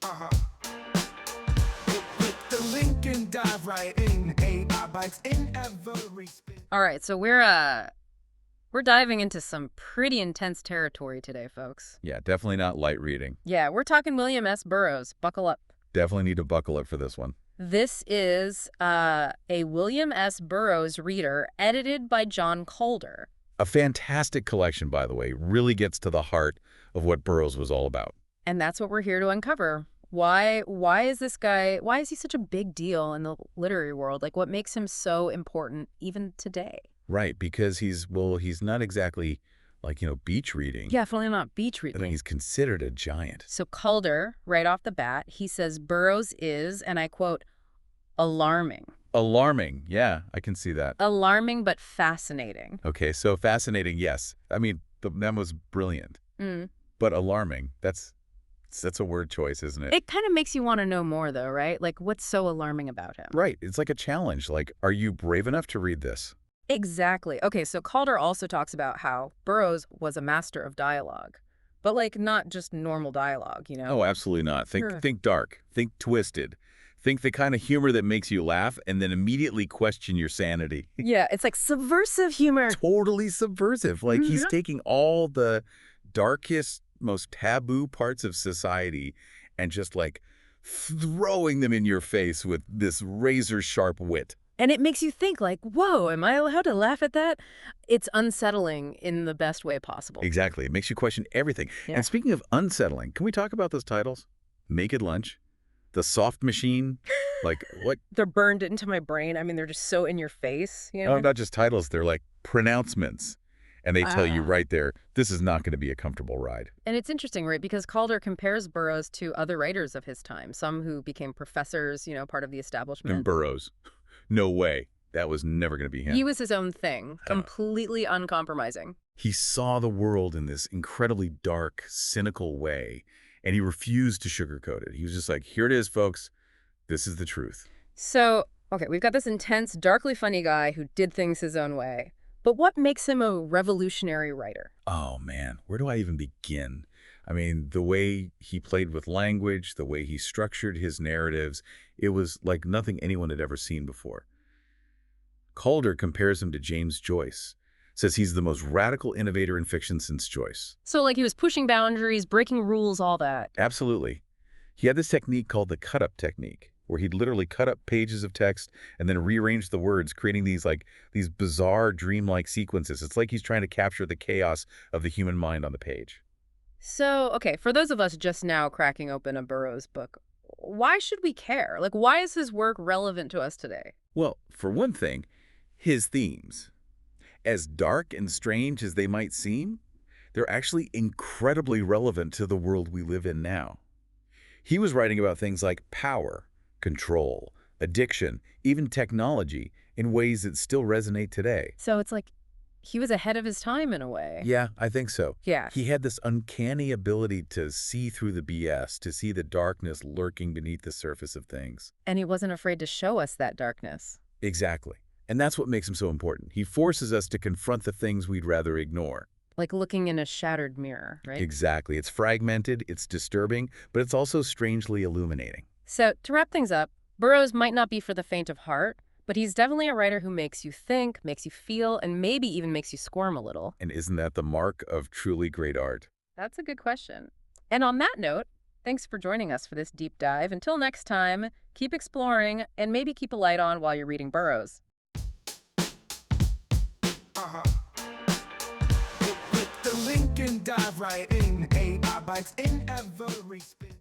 Uh-huh. Click the link and dive right in. AI bites in every spin. All right, so we're diving into some pretty intense territory today, folks. Yeah, definitely not light reading. Yeah, we're talking William S. Burroughs. Buckle up. Definitely need to buckle up for this one. This is a William S. Burroughs Reader edited by John Calder. A fantastic collection, by the way. Really gets to the heart of what Burroughs was all about. And that's what we're here to uncover. Why is he such a big deal in the literary world? Like, what makes him so important even today? Right, because he's not exactly like, beach reading. Yeah, definitely not beach reading. I mean, he's considered a giant. So Calder, right off the bat, he says Burroughs is, and I quote, alarming. Alarming. Yeah, I can see that. Alarming but fascinating. Okay, so fascinating, yes. I mean, that was brilliant. But alarming, that's a word choice, isn't it? It kind of makes you want to know more, though, right? Like, what's so alarming about him? Right. It's like a challenge. Like, are you brave enough to read this? Exactly. Okay, so Calder also talks about how Burroughs was a master of dialogue. But, like, not just normal dialogue, Oh, absolutely not. Think dark. Think twisted. Think the kind of humor that makes you laugh and then immediately question your sanity. Yeah, it's like subversive humor. Totally subversive. Like, he's taking all the darkest, most taboo parts of society and just, like, throwing them in your face with this razor-sharp wit. And it makes you think, like, whoa, am I allowed to laugh at that? It's unsettling in the best way possible. Exactly. It makes you question everything. Yeah. And speaking of unsettling, can we talk about those titles? Naked Lunch, The Soft Machine, like what? They're burned into my brain. I mean, they're just so in your face. No, not just titles. They're like pronouncements. And they tell you right there, this is not going to be a comfortable ride. And it's interesting, right? Because Calder compares Burroughs to other writers of his time, some who became professors, part of the establishment. And Burroughs. No way. That was never going to be him. He was his own thing, completely uncompromising. He saw the world in this incredibly dark, cynical way, and he refused to sugarcoat it. He was just like, here it is, folks. This is the truth. So, okay, we've got this intense, darkly funny guy who did things his own way. But what makes him a revolutionary writer? Oh, man, where do I even begin? I mean, the way he played with language, the way he structured his narratives, it was like nothing anyone had ever seen before. Calder compares him to James Joyce, says he's the most radical innovator in fiction since Joyce. So, like, he was pushing boundaries, breaking rules, all that. Absolutely. He had this technique called the cut-up technique, where he'd literally cut up pages of text and then rearrange the words, creating these bizarre, dreamlike sequences. It's like he's trying to capture the chaos of the human mind on the page. So, okay, for those of us just now cracking open a Burroughs book, why should we care? Like, why is his work relevant to us today? Well, for one thing, his themes. As dark and strange as they might seem, they're actually incredibly relevant to the world we live in now. He was writing about things like power, control, addiction, even technology in ways that still resonate today. So it's like he was ahead of his time in a way. Yeah, I think so. Yeah. He had this uncanny ability to see through the BS, to see the darkness lurking beneath the surface of things. And he wasn't afraid to show us that darkness. Exactly. And that's what makes him so important. He forces us to confront the things we'd rather ignore. Like looking in a shattered mirror, right? Exactly. It's fragmented, it's disturbing, but it's also strangely illuminating. So, to wrap things up, Burroughs might not be for the faint of heart, but he's definitely a writer who makes you think, makes you feel, and maybe even makes you squirm a little. And isn't that the mark of truly great art? That's a good question. And on that note, thanks for joining us for this deep dive. Until next time, keep exploring and maybe keep a light on while you're reading Burroughs. Click the link and dive right in. AI bites in every spin.